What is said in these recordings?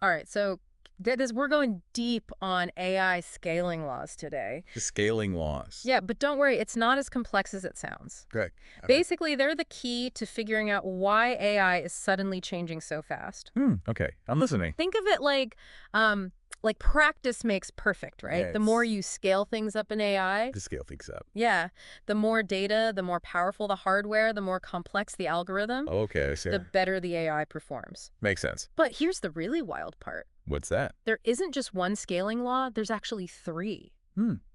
All right, so we're going deep on AI scaling laws today. The scaling laws. Yeah, but don't worry, it's not as complex as it sounds. Okay. Okay. Basically, they're the key to figuring out why AI is suddenly changing so fast. Okay. I'm listening. Think of it like practice makes perfect, right? The more Yes. you scale things up in AI, To scale things up. yeah, the more data, the more powerful the hardware, the more complex the algorithm, Okay, I see. the better the AI performs. Makes sense. But here's the really wild part. What's that? There isn't just one scaling law, there's actually three.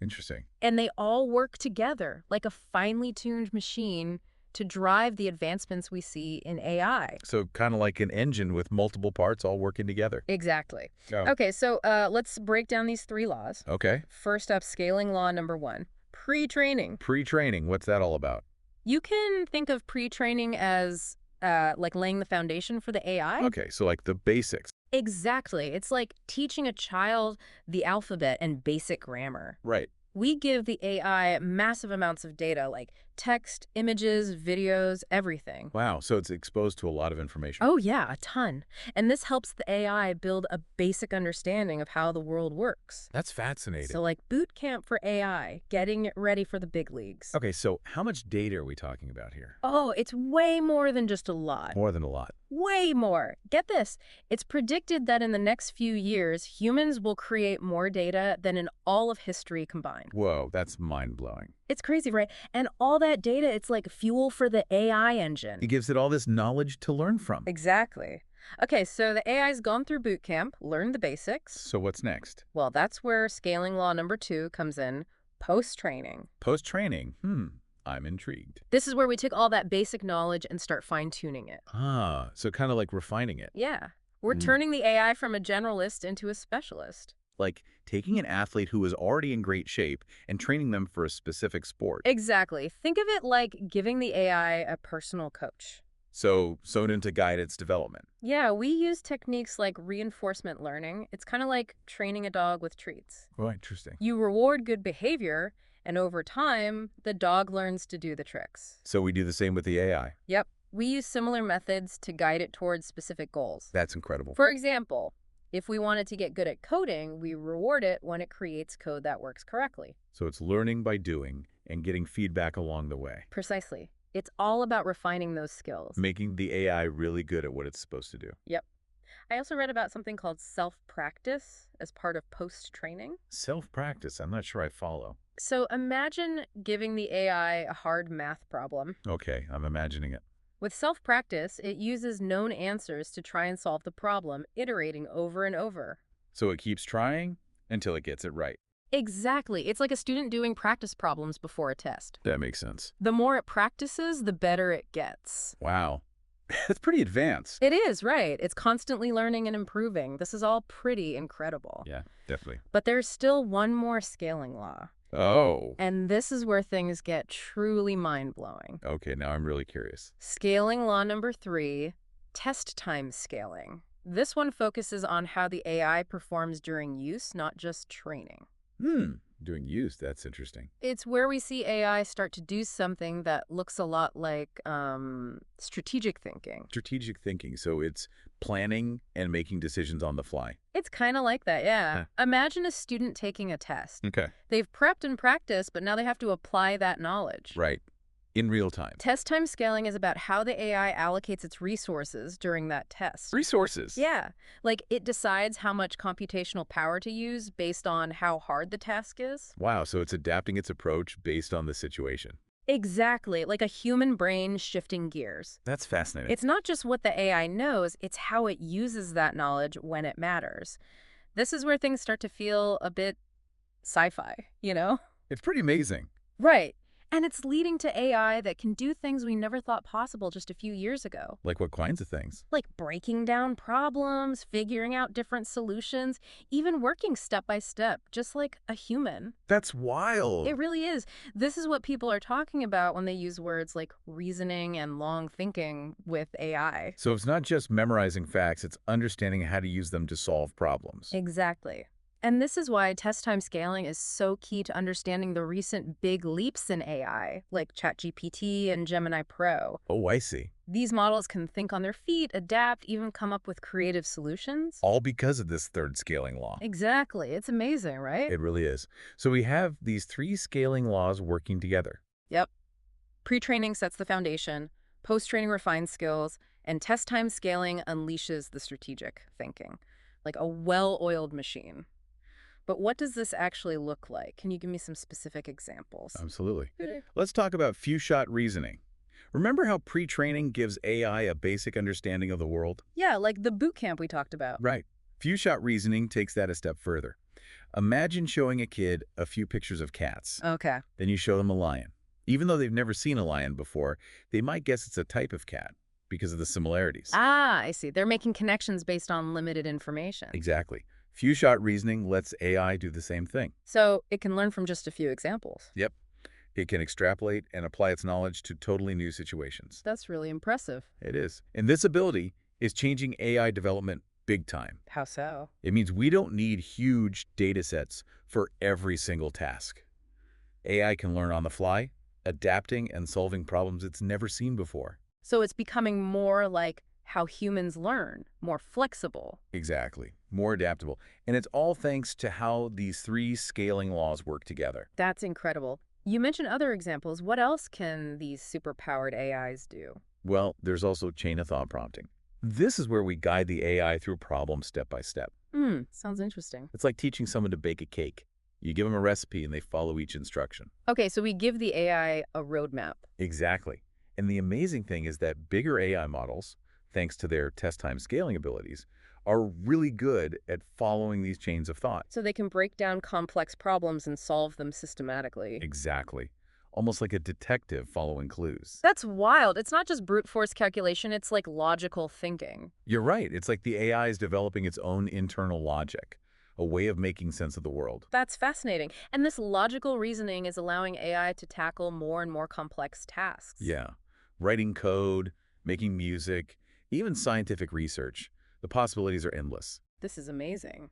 Interesting. And they all work together like a finely tuned machine to drive the advancements we see in AI. So kind of like an engine with multiple parts all working together. Exactly. Oh. Okay, so let's break down these three laws. Okay. First up, scaling law number one, pre-training. Pre-training. What's that all about? You can think of pre-training as like laying the foundation for the AI. Okay, so like the basics. Exactly. It's like teaching a child the alphabet and basic grammar. Right. We give the AI massive amounts of data like text, images, videos, everything. Wow. So it's exposed to a lot of information. Oh, yeah, a ton. And this helps the AI build a basic understanding of how the world works. That's fascinating. So, like boot camp for AI, getting it ready for the big leagues. Okay, so how much data are we talking about here? Oh, it's way more than just a lot. More than a lot. Way more. Get this. It's predicted that in the next few years, humans will create more data than in all of history combined. Whoa, that's mind-blowing. It's crazy, right? And all that data, it's like fuel for the AI engine. It gives it all this knowledge to learn from. Exactly. Okay, so the AI's gone through boot camp, learned the basics. So what's next? Well, that's where scaling law number two comes in, post-training. Post-training. I'm intrigued. This is where we take all that basic knowledge and start fine-tuning it. Ah, so kind of like refining it. Yeah. We're turning the AI from a generalist into a specialist. Like taking an athlete who is already in great shape and training them for a specific sport. Exactly. Think of it like giving the AI a personal coach. So sewn in to guide its development. Yeah, we use techniques like reinforcement learning. It's kind of like training a dog with treats. Oh, interesting. You reward good behavior, and over time, the dog learns to do the tricks. So we do the same with the AI. Yep. We use similar methods to guide it towards specific goals. That's incredible. For example, if we wanted to get good at coding, we reward it when it creates code that works correctly. So it's learning by doing and getting feedback along the way. Precisely. It's all about refining those skills. Making the AI really good at what it's supposed to do. Yep. I also read about something called self-practice as part of post-training. Self-practice. I'm not sure I follow. So imagine giving the AI a hard math problem. Okay, I'm imagining it. With self-practice, it uses known answers to try and solve the problem, iterating over and over. So it keeps trying until it gets it right. Exactly. It's like a student doing practice problems before a test. That makes sense. The more it practices, the better it gets. Wow. That's pretty advanced. It is, right. It's constantly learning and improving. This is all pretty incredible. Yeah, definitely. But there's still one more scaling law. Oh. And this is where things get truly mind-blowing. Okay, now I'm really curious. Scaling law number three, test time scaling. This one focuses on how the AI performs during use, not just training. Doing use, that's interesting. It's where we see AI start to do something that looks a lot like strategic thinking. Strategic thinking, so it's planning and making decisions on the fly. It's kind of like that, yeah. Huh. Imagine a student taking a test. Okay. They've prepped and practiced, but now they have to apply that knowledge. Right. In real time. Test time scaling is about how the AI allocates its resources during that test. Resources. Yeah, like it decides how much computational power to use based on how hard the task is. Wow, so it's adapting its approach based on the situation. Exactly, like a human brain shifting gears. That's fascinating. It's not just what the AI knows, it's how it uses that knowledge when it matters. This is where things start to feel a bit sci-fi, you know? It's pretty amazing. Right. And it's leading to AI that can do things we never thought possible just a few years ago. Like what kinds of things? Like breaking down problems, figuring out different solutions, even working step by step, just like a human. That's wild. It really is. This is what people are talking about when they use words like reasoning and long thinking with AI. So it's not just memorizing facts, it's understanding how to use them to solve problems. Exactly. And this is why test time scaling is so key to understanding the recent big leaps in AI, like ChatGPT and Gemini Pro. Oh, I see. These models can think on their feet, adapt, even come up with creative solutions. All because of this third scaling law. Exactly. It's amazing, right? It really is. So we have these three scaling laws working together. Yep. Pre-training sets the foundation, post-training refines skills, and test time scaling unleashes the strategic thinking, like a well-oiled machine. But what does this actually look like? Can you give me some specific examples? Absolutely. Sure. Let's talk about few-shot reasoning. Remember how pre-training gives AI a basic understanding of the world? Yeah, like the boot camp we talked about. Right. Few-shot reasoning takes that a step further. Imagine showing a kid a few pictures of cats. Okay. Then you show them a lion. Even though they've never seen a lion before, they might guess it's a type of cat because of the similarities. Ah, I see. They're making connections based on limited information. Exactly. Few-shot reasoning lets AI do the same thing. So it can learn from just a few examples. Yep. It can extrapolate and apply its knowledge to totally new situations. That's really impressive. It is. And this ability is changing AI development big time. How so? It means we don't need huge data sets for every single task. AI can learn on the fly, adapting and solving problems it's never seen before. So it's becoming more like how humans learn, more flexible. Exactly. More adaptable. And it's all thanks to how these three scaling laws work together. That's incredible. You mentioned other examples. What else can these superpowered AIs do? Well, there's also chain of thought prompting. This is where we guide the AI through problems step by step. Sounds interesting. It's like teaching someone to bake a cake. You give them a recipe and they follow each instruction. Okay, so we give the AI a roadmap. Exactly. And the amazing thing is that bigger AI models, thanks to their test time scaling abilities, are really good at following these chains of thought. So they can break down complex problems and solve them systematically. Exactly. Almost like a detective following clues. That's wild. It's not just brute force calculation, it's like logical thinking. You're right. It's like the AI is developing its own internal logic, a way of making sense of the world. That's fascinating. And this logical reasoning is allowing AI to tackle more and more complex tasks. Yeah. Writing code, making music, even scientific research. The possibilities are endless. This is amazing.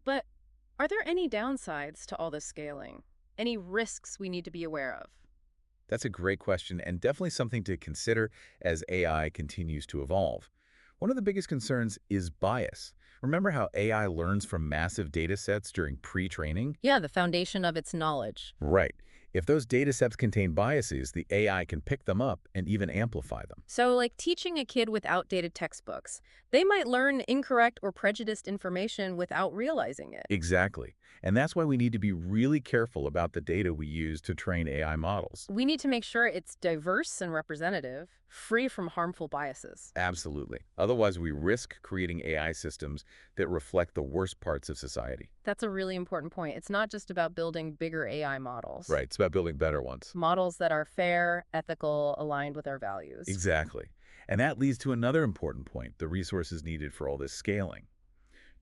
But are there any downsides to all this scaling? Any risks we need to be aware of? That's a great question and definitely something to consider as AI continues to evolve. One of the biggest concerns is bias. Remember how AI learns from massive data sets during pre-training? Yeah, the foundation of its knowledge. Right. If those data sets contain biases, the AI can pick them up and even amplify them. So, like teaching a kid with outdated textbooks, they might learn incorrect or prejudiced information without realizing it. Exactly. And that's why we need to be really careful about the data we use to train AI models. We need to make sure it's diverse and representative, free from harmful biases. Absolutely. Otherwise, we risk creating AI systems that reflect the worst parts of society. That's a really important point. It's not just about building bigger AI models. Right. It's about building better ones. Models that are fair, ethical, aligned with our values. Exactly. And that leads to another important point, the resources needed for all this scaling.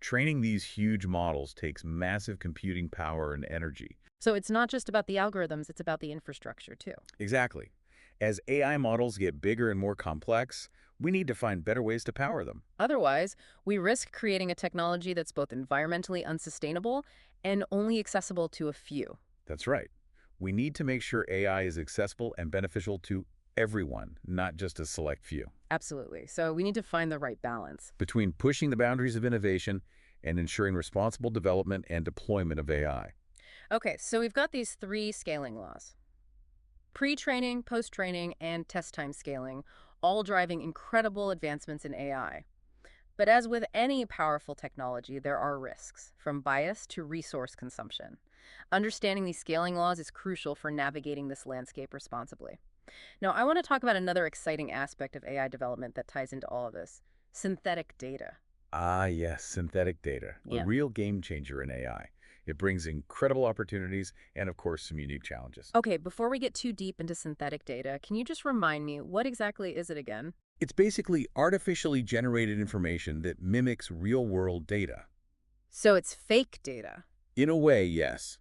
Training these huge models takes massive computing power and energy. So it's not just about the algorithms, it's about the infrastructure too. Exactly. As AI models get bigger and more complex, we need to find better ways to power them. Otherwise, we risk creating a technology that's both environmentally unsustainable and only accessible to a few. That's right. We need to make sure AI is accessible and beneficial to everyone, not just a select few. Absolutely. So we need to find the right balance. Between pushing the boundaries of innovation and ensuring responsible development and deployment of AI. Okay, so we've got these three scaling laws. Pre-training, post-training, and test time scaling, all driving incredible advancements in AI. But as with any powerful technology, there are risks, from bias to resource consumption. Understanding these scaling laws is crucial for navigating this landscape responsibly. Now, I want to talk about another exciting aspect of AI development that ties into all of this: synthetic data. Ah, yes, synthetic data, a Yeah. real game changer in AI. It brings incredible opportunities and, of course, some unique challenges. Okay, before we get too deep into synthetic data, can you just remind me, what exactly is it again? It's basically artificially generated information that mimics real-world data. So it's fake data. In a way, yes.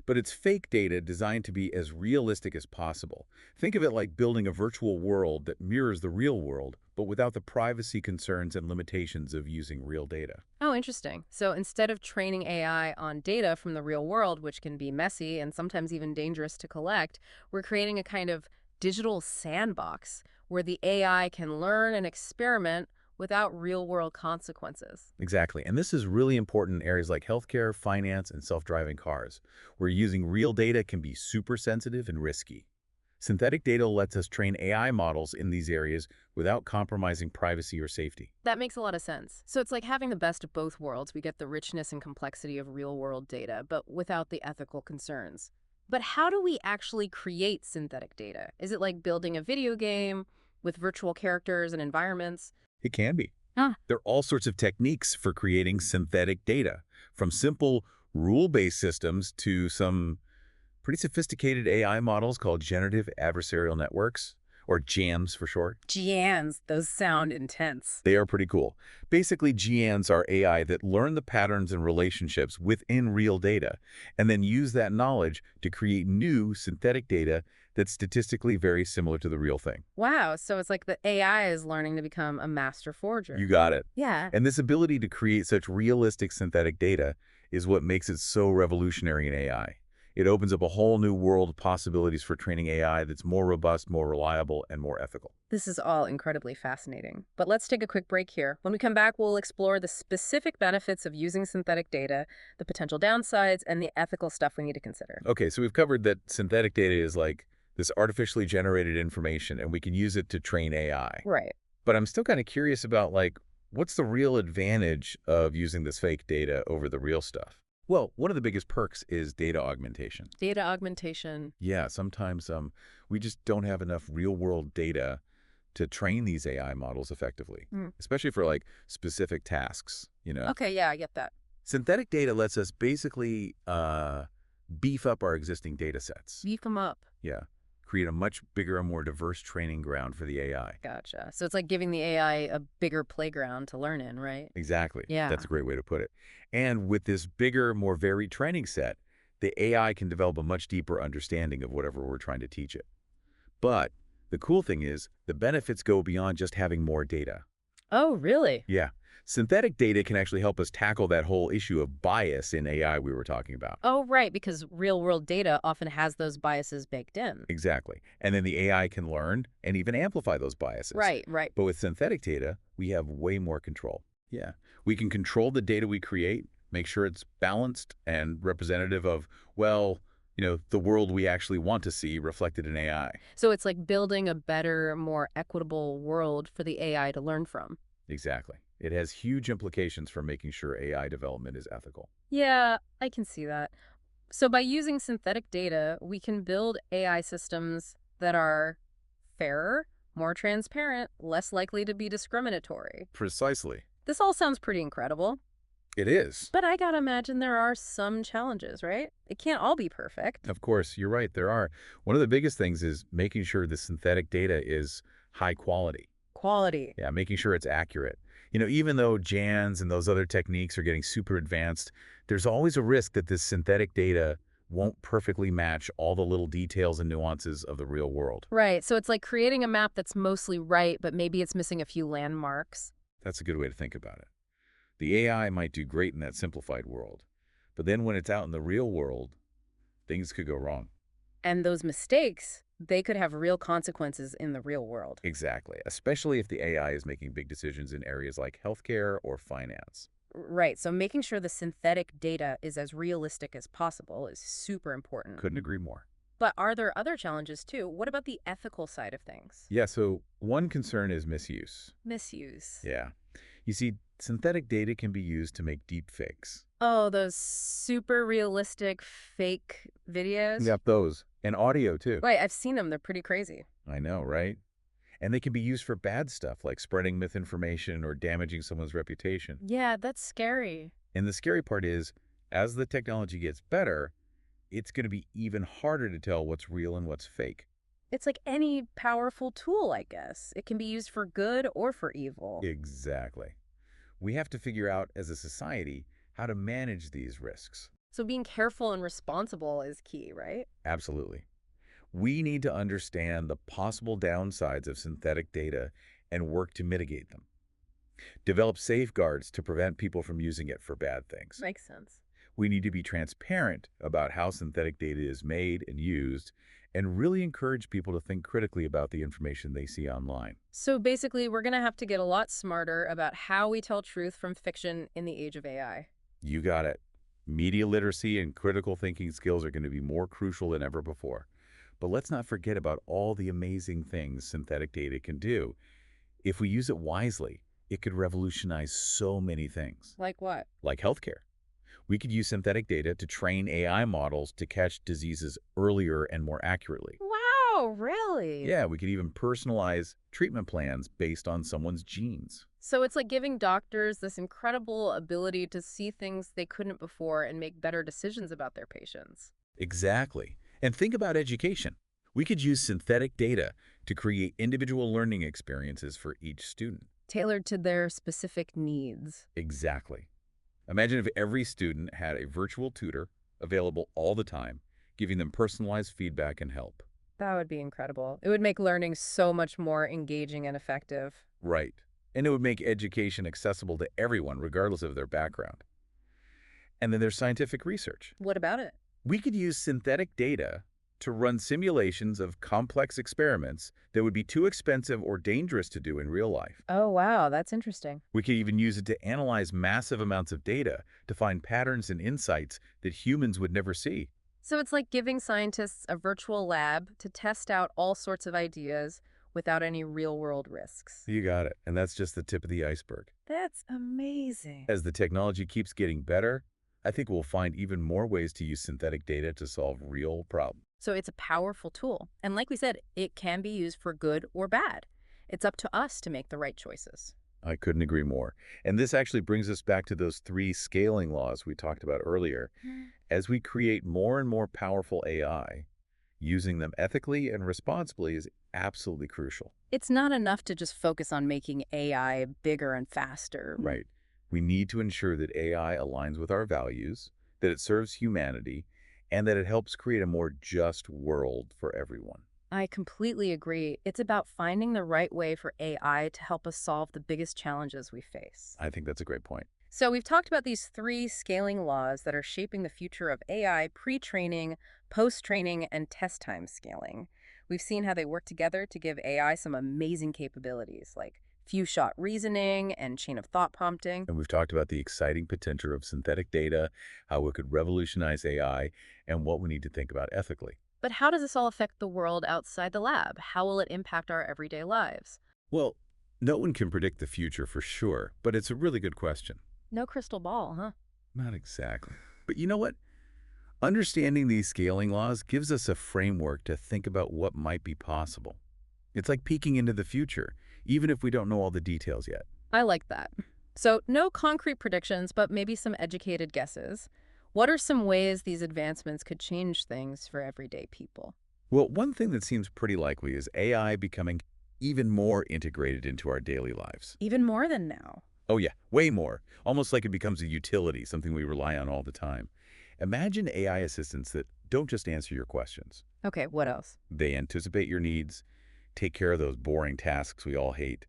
But it's fake data designed to be as realistic as possible. Think of it like building a virtual world that mirrors the real world, but without the privacy concerns and limitations of using real data. Oh, interesting. So instead of training AI on data from the real world, which can be messy and sometimes even dangerous to collect, we're creating a kind of digital sandbox where the AI can learn and experiment without real-world consequences. Exactly. And this is really important in areas like healthcare, finance, and self-driving cars, where using real data can be super sensitive and risky. Synthetic data lets us train AI models in these areas without compromising privacy or safety. That makes a lot of sense. So it's like having the best of both worlds. We get the richness and complexity of real-world data, but without the ethical concerns. But how do we actually create synthetic data? Is it like building a video game with virtual characters and environments? It can be. Ah, There are all sorts of techniques for creating synthetic data, from simple rule-based systems to some pretty sophisticated AI models called generative adversarial networks, or GANs for short. GANs, those sound intense. They are pretty cool. Basically, GANs are AI that learn the patterns and relationships within real data, and then use that knowledge to create new synthetic data that's statistically very similar to the real thing. Wow, so it's like the AI is learning to become a master forger. You got it. Yeah. And this ability to create such realistic synthetic data is what makes it so revolutionary in AI. It opens up a whole new world of possibilities for training AI that's more robust, more reliable, and more ethical. This is all incredibly fascinating. But let's take a quick break here. When we come back, we'll explore the specific benefits of using synthetic data, the potential downsides, and the ethical stuff we need to consider. Okay, so we've covered that synthetic data is like this artificially generated information, and we can use it to train AI. Right. But I'm still kind of curious about, like, what's the real advantage of using this fake data over the real stuff? Well, one of the biggest perks is data augmentation. Data augmentation. Yeah, sometimes we just don't have enough real-world data to train these AI models effectively, Hmm. especially for, like, specific tasks. Okay, yeah, I get that. Synthetic data lets us basically beef up our existing data sets. Beef them up. Yeah, create a much bigger and more diverse training ground for the AI. Gotcha. So it's like giving the AI a bigger playground to learn in, right? Exactly. Yeah. That's a great way to put it. And with this bigger, more varied training set, the AI can develop a much deeper understanding of whatever we're trying to teach it. But the cool thing is, the benefits go beyond just having more data. Oh, really? Yeah. Synthetic data can actually help us tackle that whole issue of bias in AI we were talking about. Oh, right, because real-world data often has those biases baked in. Exactly. And then the AI can learn and even amplify those biases. Right, right. But with synthetic data, we have way more control. Yeah. We can control the data we create, make sure it's balanced and representative of, well, the world we actually want to see reflected in AI. So it's like building a better, more equitable world for the AI to learn from. Exactly. It has huge implications for making sure AI development is ethical. Yeah, I can see that. So by using synthetic data, we can build AI systems that are fairer, more transparent, less likely to be discriminatory. Precisely. This all sounds pretty incredible, It is. but I gotta imagine there are some challenges, right? It can't all be perfect. Of course, you're right, there are. One of the biggest things is making sure the synthetic data is high quality. Quality. Yeah, making sure it's accurate. Even though JANs and those other techniques are getting super advanced, there's always a risk that this synthetic data won't perfectly match all the little details and nuances of the real world. Right, so it's like creating a map that's mostly right, but maybe it's missing a few landmarks. That's a good way to think about it. The AI might do great in that simplified world, but then when it's out in the real world, things could go wrong. And those mistakes, they could have real consequences in the real world. Exactly, especially if the AI is making big decisions in areas like healthcare or finance. Right, so making sure the synthetic data is as realistic as possible is super important. Couldn't agree more. But are there other challenges too? What about the ethical side of things? Yeah, so one concern is misuse. Misuse. Yeah. You see, synthetic data can be used to make deep fakes. Oh, those super realistic fake videos? Yep, those. And audio, too. Right, I've seen them. They're pretty crazy. I know, right? And they can be used for bad stuff, like spreading misinformation or damaging someone's reputation. Yeah, that's scary. And the scary part is, as the technology gets better, it's going to be even harder to tell what's real and what's fake. It's like any powerful tool, I guess. It can be used for good or for evil. Exactly. We have to figure out, as a society, how to manage these risks. So being careful and responsible is key, right? Absolutely. We need to understand the possible downsides of synthetic data and work to mitigate them. Develop safeguards to prevent people from using it for bad things. Makes sense. We need to be transparent about how synthetic data is made and used, and really encourage people to think critically about the information they see online. So basically, we're going to have to get a lot smarter about how we tell truth from fiction in the age of AI. You got it. Media literacy and critical thinking skills are going to be more crucial than ever before. But let's not forget about all the amazing things synthetic data can do. If we use it wisely, it could revolutionize so many things, Like what? like healthcare. We could use synthetic data to train AI models to catch diseases earlier and more accurately. Wow, really? Yeah, we could even personalize treatment plans based on someone's genes. So it's like giving doctors this incredible ability to see things they couldn't before and make better decisions about their patients. Exactly. And think about education. We could use synthetic data to create individual learning experiences for each student. Tailored to their specific needs. Exactly. Imagine if every student had a virtual tutor available all the time, giving them personalized feedback and help. That would be incredible. It would make learning so much more engaging and effective. Right. And it would make education accessible to everyone, regardless of their background. And then there's scientific research. What about it? We could use synthetic data to run simulations of complex experiments that would be too expensive or dangerous to do in real life. Oh, wow, that's interesting. We could even use it to analyze massive amounts of data to find patterns and insights that humans would never see. So it's like giving scientists a virtual lab to test out all sorts of ideas without any real-world risks. You got it. And that's just the tip of the iceberg. That's amazing. As the technology keeps getting better, I think we'll find even more ways to use synthetic data to solve real problems. So it's a powerful tool. And like we said, it can be used for good or bad. It's up to us to make the right choices. I couldn't agree more. And this actually brings us back to those 3 scaling laws we talked about earlier. As we create more and more powerful AI, using them ethically and responsibly is absolutely crucial. It's not enough to just focus on making AI bigger and faster. Right. We need to ensure that AI aligns with our values, that it serves humanity, and that it helps create a more just world for everyone. I completely agree. It's about finding the right way for AI to help us solve the biggest challenges we face. I think that's a great point. So we've talked about these 3 scaling laws that are shaping the future of AI: pre-training, post-training, and test time scaling. We've seen how they work together to give AI some amazing capabilities like few-shot reasoning and chain of thought prompting. And we've talked about the exciting potential of synthetic data, how it could revolutionize AI, and what we need to think about ethically. But how does this all affect the world outside the lab? How will it impact our everyday lives? Well, no one can predict the future for sure, but it's a really good question. No crystal ball, huh? Not exactly. But you know what? Understanding these scaling laws gives us a framework to think about what might be possible. It's like peeking into the future, even if we don't know all the details yet. I like that. So no concrete predictions, but maybe some educated guesses. What are some ways these advancements could change things for everyday people? Well, one thing that seems pretty likely is AI becoming even more integrated into our daily lives. Even more than now. Oh yeah, way more. Almost like it becomes a utility, something we rely on all the time. Imagine AI assistants that don't just answer your questions. Okay, what else? They anticipate your needs, take care of those boring tasks we all hate,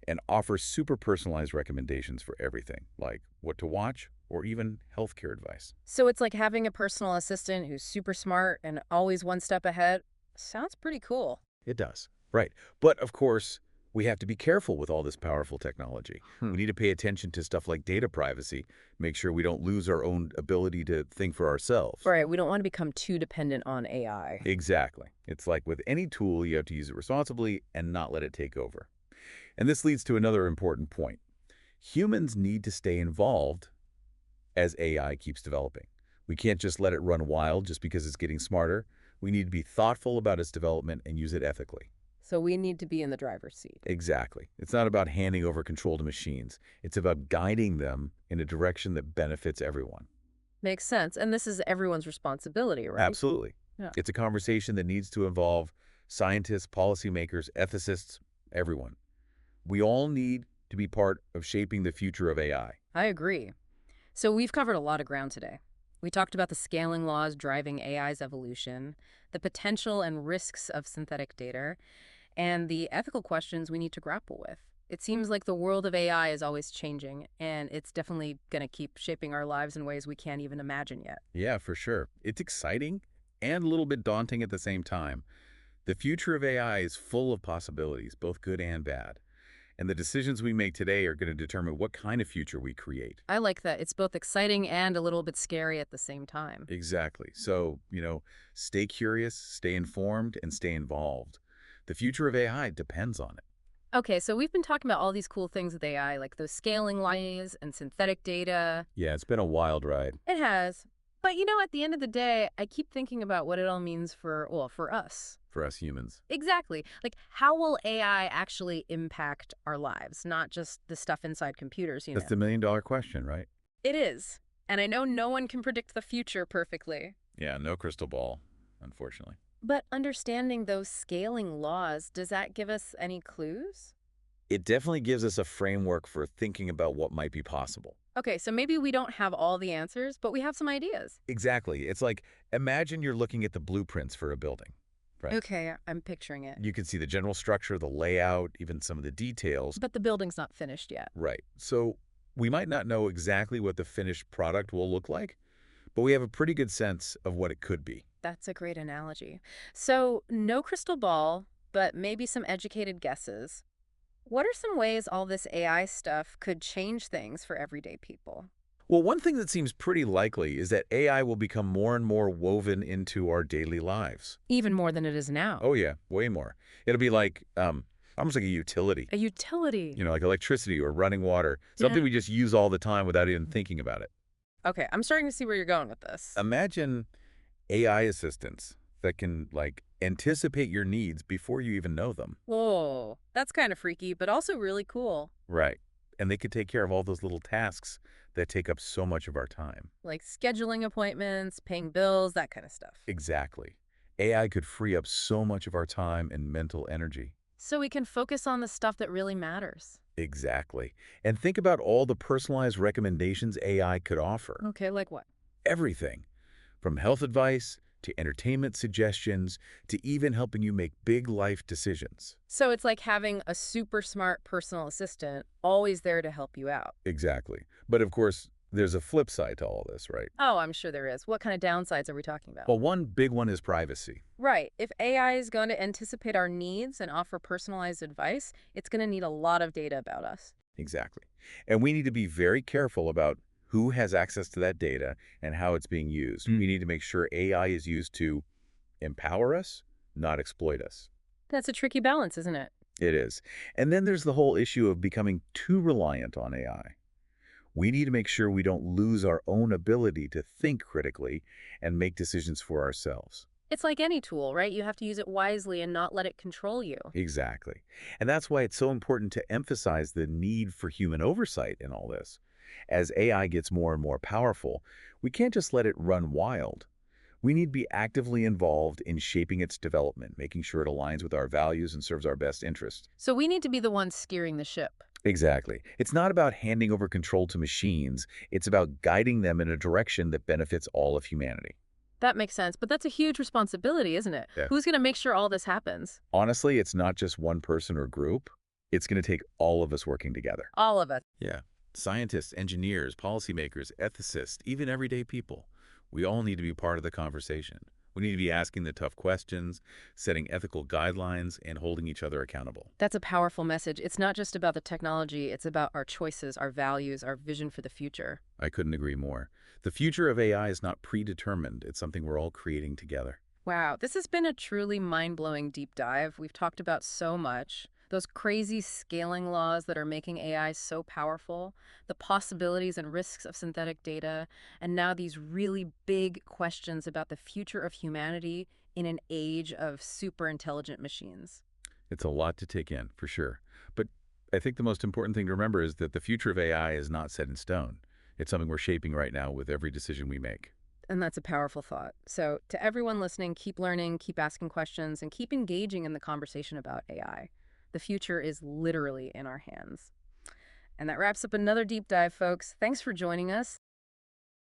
and offer super personalized recommendations for everything, like what to watch or even healthcare advice. So it's like having a personal assistant who's super smart and always one step ahead. Sounds pretty cool. It does. Right. But of course, we have to be careful with all this powerful technology. We need to pay attention to stuff like data privacy, make sure we don't lose our own ability to think for ourselves. Right, we don't want to become too dependent on AI. Exactly. It's like with any tool, you have to use it responsibly and not let it take over. And this leads to another important point. Humans need to stay involved as AI keeps developing. We can't just let it run wild just because it's getting smarter. We need to be thoughtful about its development and use it ethically. So we need to be in the driver's seat. Exactly. It's not about handing over control to machines. It's about guiding them in a direction that benefits everyone. Makes sense. And this is everyone's responsibility, right? Absolutely. Yeah. It's a conversation that needs to involve scientists, policymakers, ethicists, everyone. We all need to be part of shaping the future of AI. I agree. So we've covered a lot of ground today. We talked about the scaling laws driving AI's evolution, the potential and risks of synthetic data, and the ethical questions we need to grapple with. It seems like the world of AI is always changing, and it's definitely going to keep shaping our lives in ways we can't even imagine yet. Yeah, for sure. It's exciting and a little bit daunting at the same time. The future of AI is full of possibilities, both good and bad. And the decisions we make today are going to determine what kind of future we create. I like that. It's both exciting and a little bit scary at the same time. Exactly. So, stay curious, stay informed, and stay involved. The future of AI depends on it. Okay, so we've been talking about all these cool things with AI, like those scaling laws and synthetic data. Yeah, it's been a wild ride It has. But at the end of the day, I keep thinking about what it all means for us. for us humans. Exactly. Like, how will AI actually impact our lives, not just the stuff inside computers, That's the million-dollar question, right? It is. And I know no one can predict the future perfectly. Yeah, no crystal ball, unfortunately. But understanding those scaling laws, does that give us any clues? It definitely gives us a framework for thinking about what might be possible. Okay, so maybe we don't have all the answers, but we have some ideas. Exactly. It's like, imagine you're looking at the blueprints for a building, right? Okay, I'm picturing it. You can see the general structure, the layout, even some of the details. But the building's not finished yet. Right. So we might not know exactly what the finished product will look like, but we have a pretty good sense of what it could be. That's a great analogy. So, no crystal ball, but maybe some educated guesses. What are some ways all this AI stuff could change things for everyday people? Well, one thing that seems pretty likely is that AI will become more and more woven into our daily lives. Even more than it is now. Oh, yeah, way more. It'll be like almost like a utility, A utility. like electricity or running water, Yeah. something we just use all the time without even thinking about it. Okay, I'm starting to see where you're going with this. Imagine AI assistants that can, anticipate your needs before you even know them. Whoa, that's kind of freaky, but also really cool. Right. And they could take care of all those little tasks that take up so much of our time. Like scheduling appointments, paying bills, that kind of stuff. Exactly. AI could free up so much of our time and mental energy. So we can focus on the stuff that really matters. Exactly. And think about all the personalized recommendations AI could offer. Okay, like what? Everything from health advice to entertainment suggestions to even helping you make big life decisions. So it's like having a super smart personal assistant always there to help you out. Exactly. But of course, there's a flip side to all this, right? Oh, I'm sure there is. What kind of downsides are we talking about? Well, one big one is privacy. Right. If AI is going to anticipate our needs and offer personalized advice, it's going to need a lot of data about us. Exactly. And we need to be very careful about who has access to that data and how it's being used. We need to make sure AI is used to empower us, not exploit us. That's a tricky balance, isn't it? It is. And then there's the whole issue of becoming too reliant on AI. We need to make sure we don't lose our own ability to think critically and make decisions for ourselves. It's like any tool, right? You have to use it wisely and not let it control you. Exactly. And that's why it's so important to emphasize the need for human oversight in all this. As AI gets more and more powerful, we can't just let it run wild. We need to be actively involved in shaping its development, making sure it aligns with our values and serves our best interest. So we need to be the ones steering the ship. Exactly. It's not about handing over control to machines. It's about guiding them in a direction that benefits all of humanity. That makes sense, but that's a huge responsibility, isn't it? Yeah. Who's going to make sure all this happens? Honestly, it's not just one person or group. It's going to take all of us working together. All of us. Yeah. Scientists, engineers, policymakers, ethicists, even everyday people. We all need to be part of the conversation. We need to be asking the tough questions, setting ethical guidelines, and holding each other accountable. That's a powerful message. It's not just about the technology, it's about our choices, our values, our vision for the future. I couldn't agree more. The future of AI is not predetermined. It's something we're all creating together. Wow, this has been a truly mind-blowing deep dive. We've talked about so much. Those crazy scaling laws that are making AI so powerful, the possibilities and risks of synthetic data, and now these really big questions about the future of humanity in an age of super intelligent machines. It's a lot to take in, for sure. But I think the most important thing to remember is that the future of AI is not set in stone. It's something we're shaping right now with every decision we make. And that's a powerful thought. So to everyone listening, keep learning, keep asking questions, and keep engaging in the conversation about AI. The future is literally in our hands. And that wraps up another deep dive, folks. Thanks for joining us.